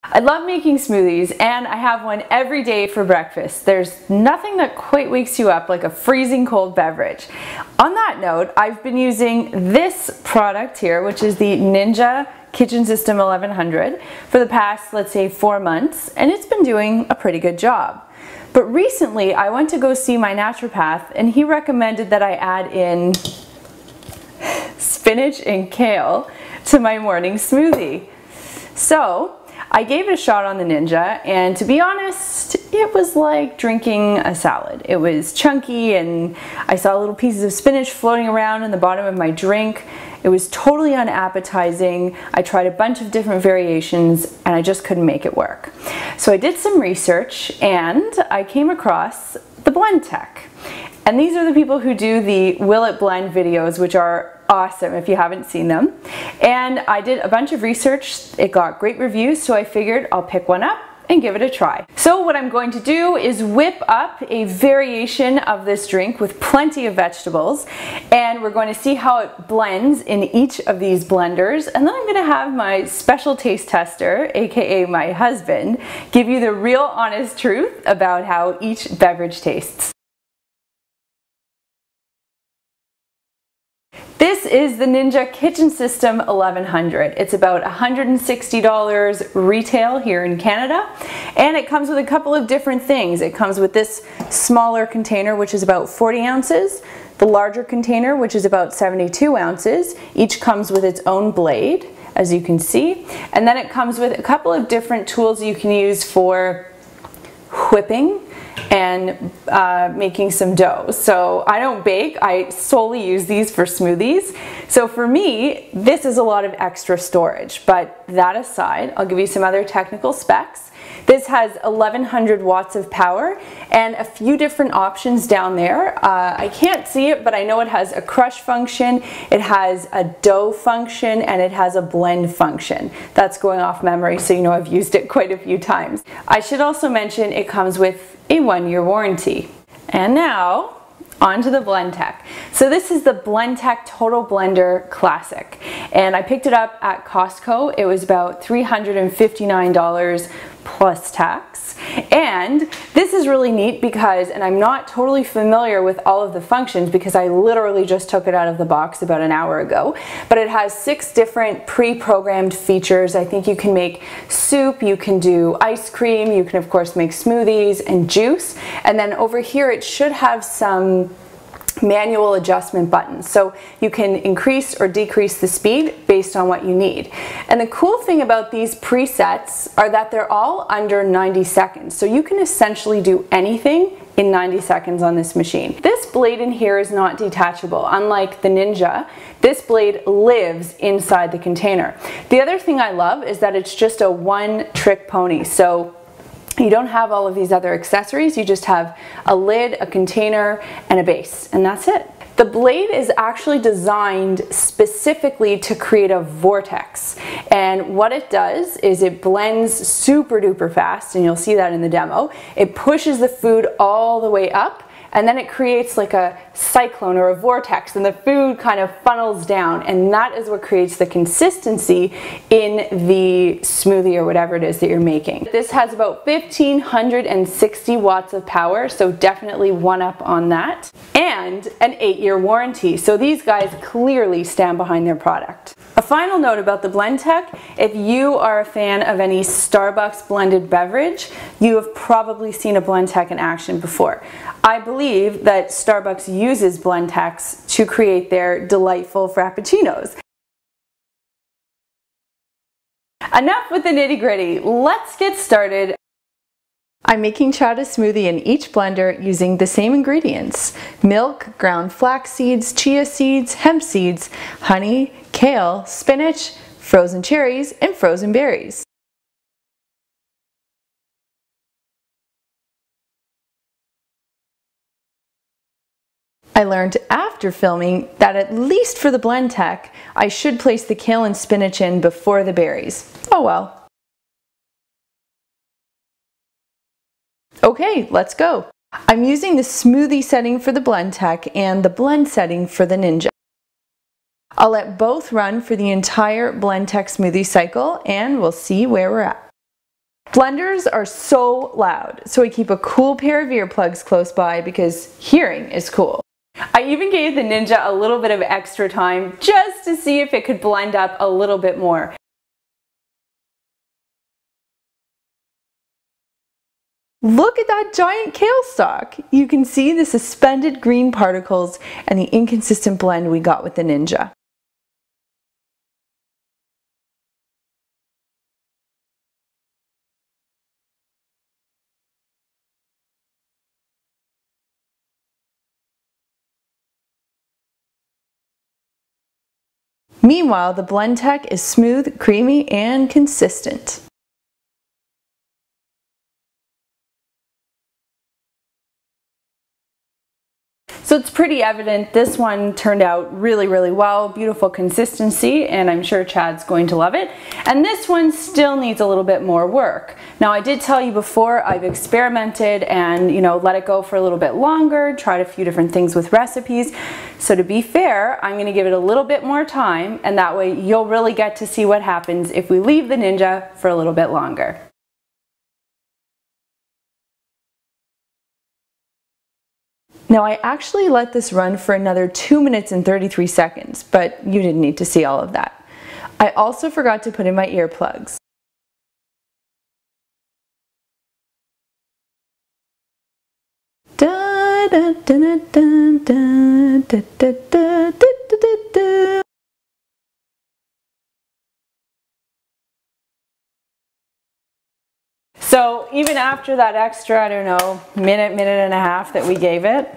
I love making smoothies, and I have one every day for breakfast. There's nothing that quite wakes you up like a freezing cold beverage. On that note, I've been using this product here, which is the Ninja Kitchen System 1100 for the past, let's say, 4 months, and it's been doing a pretty good job. But recently I went to go see my naturopath, and he recommended that I add in spinach and kale to my morning smoothie. So I gave it a shot on the Ninja, and to be honest, it was like drinking a salad. It was chunky, and I saw little pieces of spinach floating around in the bottom of my drink. It was totally unappetizing. I tried a bunch of different variations, and I just couldn't make it work. So I did some research, and I came across the Blendtec. And these are the people who do the Will It Blend videos, which are awesome if you haven't seen them. And I did a bunch of research. It got great reviews, so I figured I'll pick one up and give it a try. So what I'm going to do is whip up a variation of this drink with plenty of vegetables, and we're going to see how it blends in each of these blenders, and then I'm going to have my special taste tester, aka my husband, give you the real honest truth about how each beverage tastes. This is the Ninja Kitchen System 1100. It's about $160 retail here in Canada, and it comes with a couple of different things. It comes with this smaller container, which is about 40 ounces, the larger container, which is about 72 ounces. Each comes with its own blade, as you can see, and then it comes with a couple of different tools you can use for whipping and making some dough. So I don't bake, I solely use these for smoothies. So for me, this is a lot of extra storage, but that aside, I'll give you some other technical specs. This has 1100 watts of power and a few different options down there. I can't see it, but I know it has a crush function, it has a dough function, and it has a blend function. That's going off memory, so you know I've used it quite a few times. I should also mention it comes with a 1-year warranty. And now, onto the Blendtec. So this is the Blendtec Total Blender Classic, and I picked it up at Costco. It was about $359 plus tax. And this is really neat because, and I'm not totally familiar with all of the functions because I literally just took it out of the box about an hour ago, but it has 6 different pre-programmed features. I think you can make soup, you can do ice cream, you can of course make smoothies and juice, and then over here it should have some manual adjustment buttons, so you can increase or decrease the speed based on what you need. And the cool thing about these presets are that they're all under 90 seconds, so you can essentially do anything in 90 seconds on this machine. This blade in here is not detachable. Unlike the Ninja, this blade lives inside the container. The other thing I love is that it's just a one-trick pony, so you don't have all of these other accessories, you just have a lid, a container, and a base, and that's it. The blade is actually designed specifically to create a vortex, and what it does is it blends super duper fast, and you'll see that in the demo. It pushes the food all the way up, and then it creates like a cyclone or a vortex, and the food kind of funnels down, and that is what creates the consistency in the smoothie or whatever it is that you're making. This has about 1560 watts of power, so definitely one up on that, and an 8-year warranty, so these guys clearly stand behind their product. A final note about the Blendtec: if you are a fan of any Starbucks blended beverage, you have probably seen a Blendtec in action before. I believe that Starbucks uses Blendtecs to create their delightful frappuccinos. Enough with the nitty-gritty, let's get started. I'm making chata smoothie in each blender using the same ingredients: milk, ground flax seeds, chia seeds, hemp seeds, honey, kale, spinach, frozen cherries, and frozen berries. I learned after filming that at least for the Blendtec, I should place the kale and spinach in before the berries. Oh well. Okay, let's go. I'm using the smoothie setting for the Blendtec and the blend setting for the Ninja. I'll let both run for the entire Blendtec smoothie cycle, and we'll see where we're at. Blenders are so loud, so I keep a cool pair of earplugs close by because hearing is cool. I even gave the Ninja a little bit of extra time just to see if it could blend up a little bit more. Look at that giant kale stalk! You can see the suspended green particles and the inconsistent blend we got with the Ninja. Meanwhile, the Blendtec is smooth, creamy, and consistent. So it's pretty evident this one turned out really, really well. Beautiful consistency, and I'm sure Chad's going to love it. And this one still needs a little bit more work. Now, I did tell you before, I've experimented and, let it go for a little bit longer, tried a few different things with recipes. So to be fair, I'm gonna give it a little bit more time, and that way you'll really get to see what happens if we leave the Ninja for a little bit longer. Now I actually let this run for another 2 minutes and 33 seconds, but you didn't need to see all of that. I also forgot to put in my earplugs. Da, da, da, da, da, da, da, da, da, da, da. So even after that extra, I don't know, minute and a half that we gave it,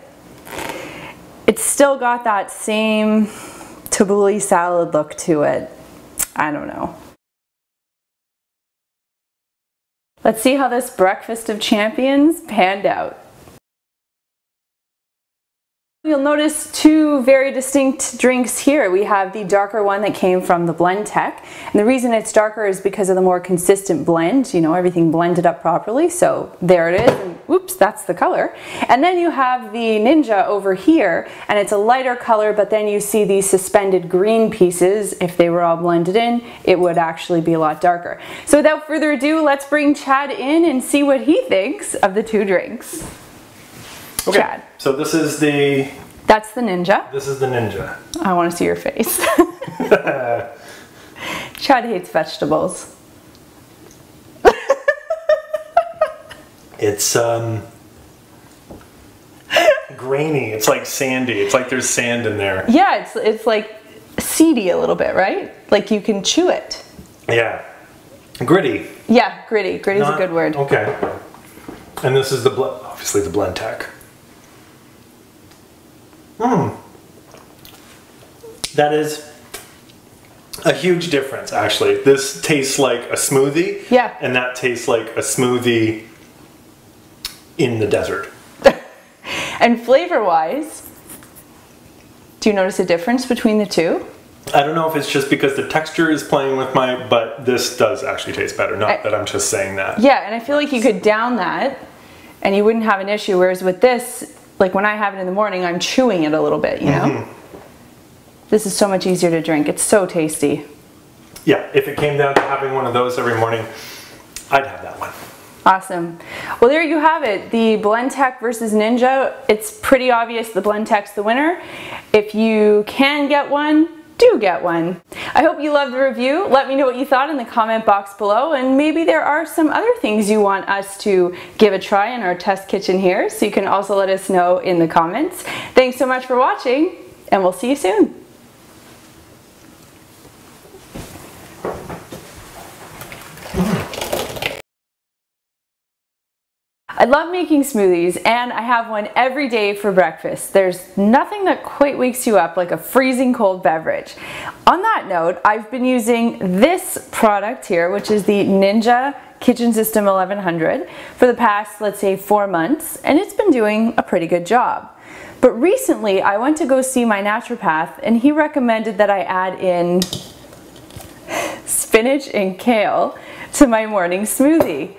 it's still got that same tabbouleh salad look to it. I don't know. Let's see how this breakfast of champions panned out. You'll notice two very distinct drinks here. We have the darker one that came from the Blendtec, and the reason it's darker is because of the more consistent blend, everything blended up properly, so there it is, and whoops, that's the color. And then you have the Ninja over here, and it's a lighter color, but then you see these suspended green pieces. If they were all blended in, it would actually be a lot darker. So without further ado, let's bring Chad in and see what he thinks of the two drinks. Okay, Chad. So this is the... That's the Ninja. This is the Ninja. I want to see your face. Chad hates vegetables. It's grainy. It's like sandy. It's like there's sand in there. Yeah, it's like seedy a little bit, right? Like you can chew it. Yeah. Gritty. Yeah, gritty. Gritty's a good word. Okay. And this is obviously the Blendtec. That is a huge difference, actually. This tastes like a smoothie. Yeah. And that tastes like a smoothie in the desert. And flavor-wise, do you notice a difference between the two? I don't know if it's just because the texture is playing with but this does actually taste better. Not that I'm just saying that. Yeah, and I feel like you could down that and you wouldn't have an issue, whereas with this, like when I have it in the morning, I'm chewing it a little bit, This is so much easier to drink. It's so tasty. Yeah, if it came down to having one of those every morning, I'd have that one. Awesome. Well, there you have it. The Blendtec versus Ninja. It's pretty obvious the Blendtec's the winner. If you can get one, do get one. I hope you loved the review. Let me know what you thought in the comment box below, and maybe there are some other things you want us to give a try in our test kitchen here, so you can also let us know in the comments. Thanks so much for watching, and we'll see you soon. I love making smoothies, and I have one every day for breakfast. There's nothing that quite wakes you up like a freezing cold beverage. On that note, I've been using this product here, which is the Ninja Kitchen System 1100, for the past, let's say, 4 months, and it's been doing a pretty good job. But recently, I went to go see my naturopath, and he recommended that I add in spinach and kale to my morning smoothie.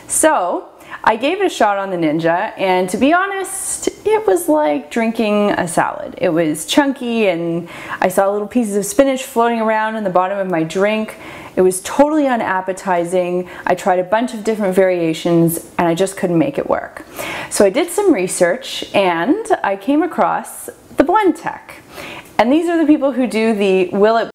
So I gave it a shot on the Ninja, and to be honest, it was like drinking a salad. It was chunky, and I saw little pieces of spinach floating around in the bottom of my drink. It was totally unappetizing. I tried a bunch of different variations and I just couldn't make it work. So I did some research and I came across the Blendtec. And these are the people who do the Will It